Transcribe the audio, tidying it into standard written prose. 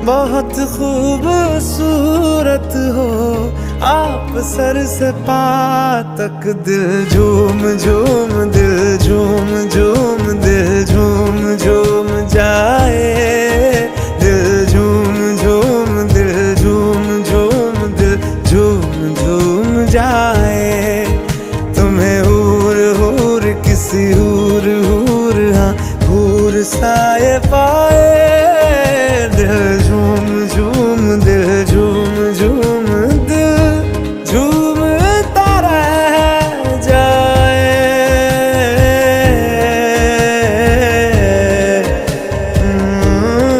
बहुत खूबसूरत हो आप सर से पा तक, दिल झूम झूम दिल झूम झूम दिल